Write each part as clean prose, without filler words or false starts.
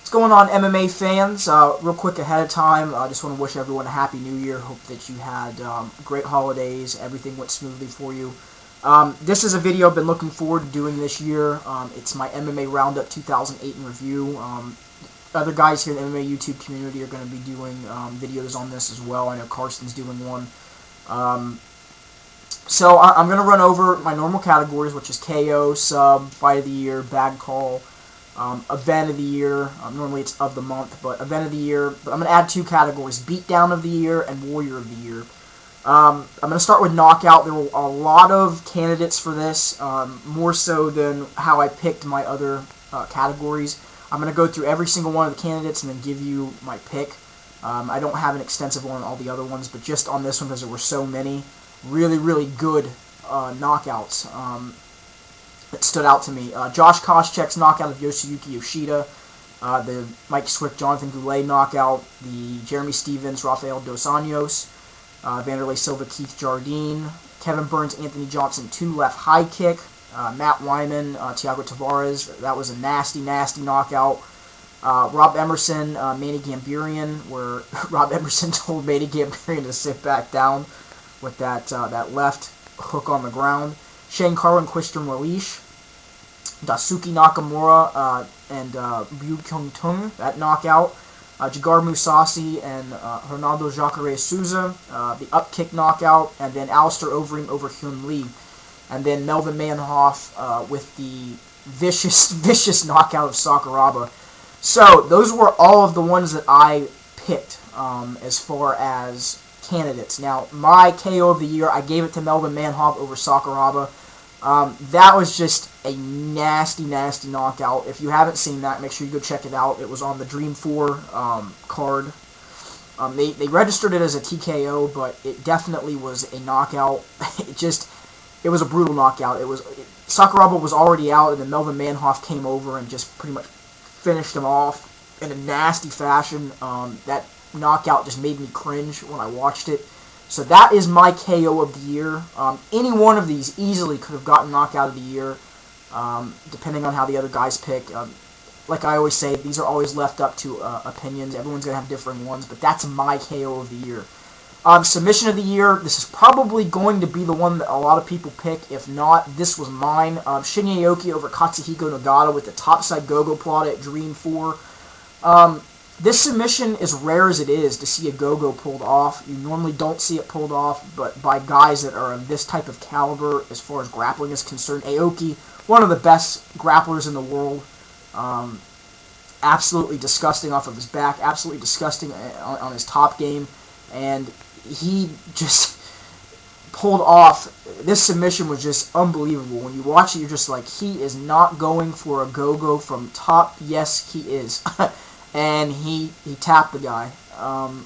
What's going on, MMA fans? Real quick ahead of time, I just want to wish everyone a happy new year. Hope that you had great holidays, everything went smoothly for you. This is a video I've been looking forward to doing this year. It's my MMA Roundup 2008 in review. Other guys here in the MMA YouTube community are going to be doing videos on this as well. I know Carson's doing one. So I'm going to run over my normal categories, which is KO, sub, fight of the year, bag call, event of the year. Normally it's of the month, but event of the year. But I'm going to add two categories, beatdown of the year and warrior of the year. I'm going to start with knockout. There were a lot of candidates for this, more so than how I picked my other categories. I'm going to go through every single one of the candidates and then give you my pick. I don't have an extensive one on all the other ones, but just on this one because there were so many really good knockouts that stood out to me. Josh Koscheck's knockout of Yoshiyuki Yoshida, the Mike Swift Jonathan Goulet knockout, the Jeremy Stevens Rafael Dos Anjos, Vanderlei Silva Keith Jardine, Kevin Burns Anthony Johnson 2 left high kick, Matt Wyman Thiago Tavares, that was a nasty knockout. Rob Emerson Manny Gambirian, where Rob Emerson told Manny Gambirian to sit back down with that left hook on the ground. Shane Carlin, Christian Walish, Daisuke Nakamura, and Ryu Kyung Tung, that knockout. Jagar Mousasi and Ronaldo Jacare Souza, the up kick knockout, and then Alistair Overeem over Hyun Lee. And then Melvin Manhoff with the vicious knockout of Sakuraba. So, those were all of the ones that I picked as far as candidates. Now, my KO of the year, I gave it to Melvin Manhoff over Sakuraba. That was just a nasty knockout. If you haven't seen that, make sure you go check it out. It was on the Dream 4 card. They registered it as a TKO, but it definitely was a knockout. It was a brutal knockout. Sakuraba was already out, and then Melvin Manhoff came over and just pretty much finished him off in a nasty fashion. That knockout just made me cringe when I watched it. So that is my KO of the year. Any one of these easily could have gotten knockout of the year, depending on how the other guys pick. Like I always say, these are always left up to opinions. Everyone's going to have different ones, but that's my KO of the year. Submission of the year, this is probably going to be the one that a lot of people pick. If not, this was mine. Shinya Aoki over Katsuhiko Nagata with the topside go-go plot at Dream 4. This submission, as rare as it is to see a go-go pulled off, you normally don't see it pulled off, but by guys that are of this type of caliber as far as grappling is concerned. Aoki, one of the best grapplers in the world, absolutely disgusting off of his back, absolutely disgusting on his top game, and he just pulled off. This submission was just unbelievable. When you watch it, you're just like, he is not going for a go-go from top. Yes, he is. And he tapped the guy.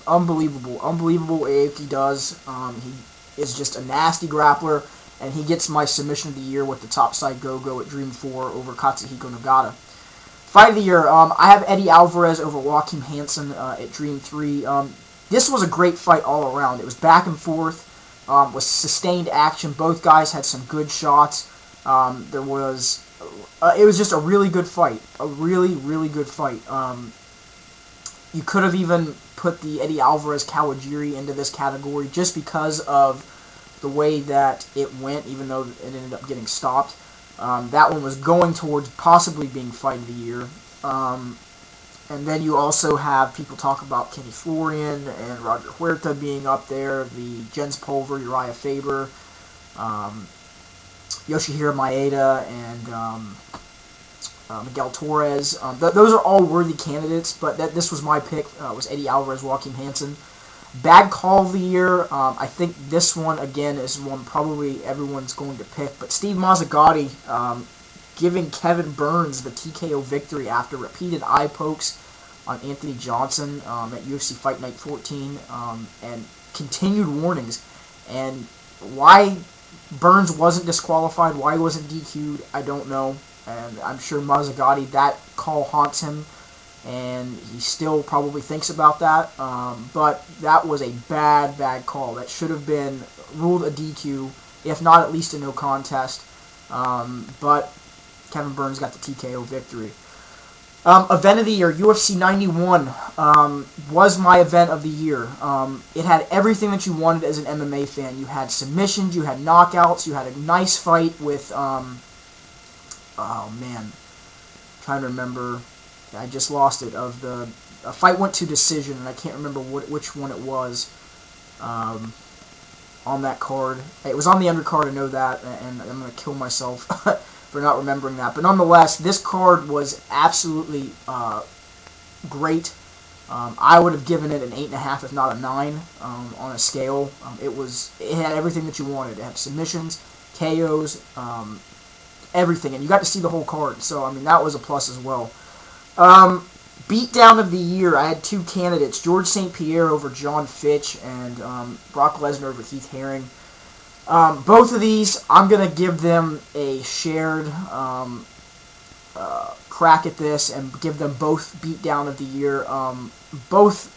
Unbelievable what Aoki does. He is just a nasty grappler, and he gets my submission of the year with the topside go-go at Dream 4 over Katsuhiko Nagata. Fight of the year, I have Eddie Alvarez over Joaquim Hansen at Dream 3. This was a great fight all around. It was back and forth, with sustained action. Both guys had some good shots. It was just a really good fight. A really good fight. You could have even put the Eddie Alvarez Kawajiri into this category just because of the way that it went, even though it ended up getting stopped. That one was going towards possibly being fight of the year. And then you also have people talk about Kenny Florian and Roger Huerta being up there, the Jens Pulver, Uriah Faber, Yoshihiro Maeda, and Miguel Torres. Those are all worthy candidates, but this was my pick, was Eddie Alvarez, Joaquim Hansen. Bad call of the year, I think this one, again, is one probably everyone's going to pick, but Steve Mazzagatti giving Kevin Burns the TKO victory after repeated eye pokes on Anthony Johnson at UFC Fight Night 14, and continued warnings. And why Burns wasn't disqualified, why he wasn't DQ'd, I don't know. And I'm sure Mazzagatti, that call haunts him, and he still probably thinks about that. But that was a bad call. That should have been ruled a DQ, if not at least a no contest. But Kevin Burns got the TKO victory. Event of the year, UFC 91 was my event of the year. It had everything that you wanted as an MMA fan. You had submissions, you had knockouts, you had a nice fight with, oh man, I'm trying to remember, I just lost it, a fight went to decision, and I can't remember which one it was on that card. It was on the undercard, I know that, and I'm going to kill myself for not remembering that. But nonetheless, this card was absolutely great. I would have given it an 8.5, if not a 9, on a scale. It had everything that you wanted. It had submissions, KOs, everything, and you got to see the whole card. So I mean, that was a plus as well. Beatdown of the year, I had 2 candidates: George St. Pierre over John Fitch, and Brock Lesnar over Heath Herring. Both of these, I'm going to give them a shared crack at this and give them both beatdown of the year. Both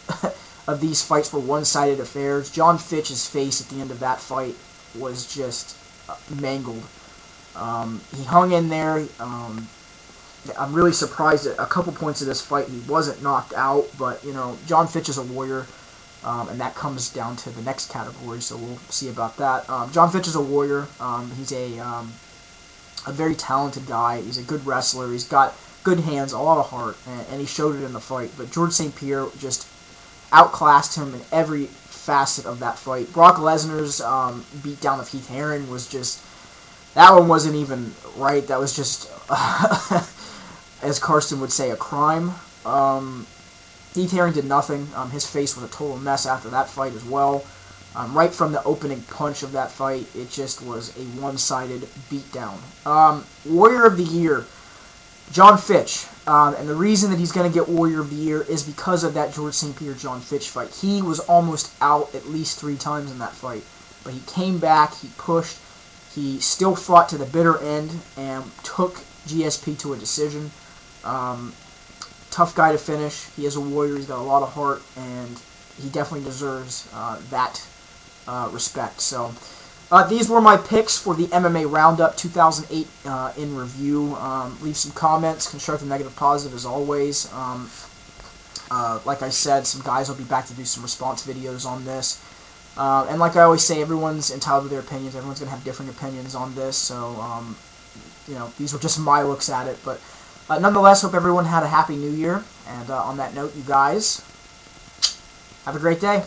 of these fights were one-sided affairs. John Fitch's face at the end of that fight was just mangled. He hung in there. I'm really surprised at a couple points of this fight he wasn't knocked out, but, you know, John Fitch is a warrior. And that comes down to the next category, so we'll see about that. John Fitch is a warrior. He's a very talented guy. He's a good wrestler. He's got good hands, a lot of heart, and he showed it in the fight. But George St. Pierre just outclassed him in every facet of that fight. Brock Lesnar's beatdown of Heath Herring was just, that one wasn't even right. That was just, as Carsten would say, a crime. Heath Herring did nothing. His face was a total mess after that fight as well. Right from the opening punch of that fight, it just was a one-sided beatdown. Warrior of the Year, John Fitch. And the reason that he's going to get Warrior of the Year is because of that George St. Pierre-John Fitch fight. He was almost out at least 3 times in that fight. But he came back, he pushed, he still fought to the bitter end, and took GSP to a decision. Tough guy to finish. He is a warrior. He's got a lot of heart, and he definitely deserves that respect. So these were my picks for the MMA Roundup 2008 in review. Leave some comments, constructive, negative, positive, as always. Like I said, some guys will be back to do some response videos on this. And like I always say, everyone's entitled to their opinions. Everyone's going to have different opinions on this. So, you know, these were just my looks at it. But nonetheless, hope everyone had a happy new year. And on that note, you guys, have a great day.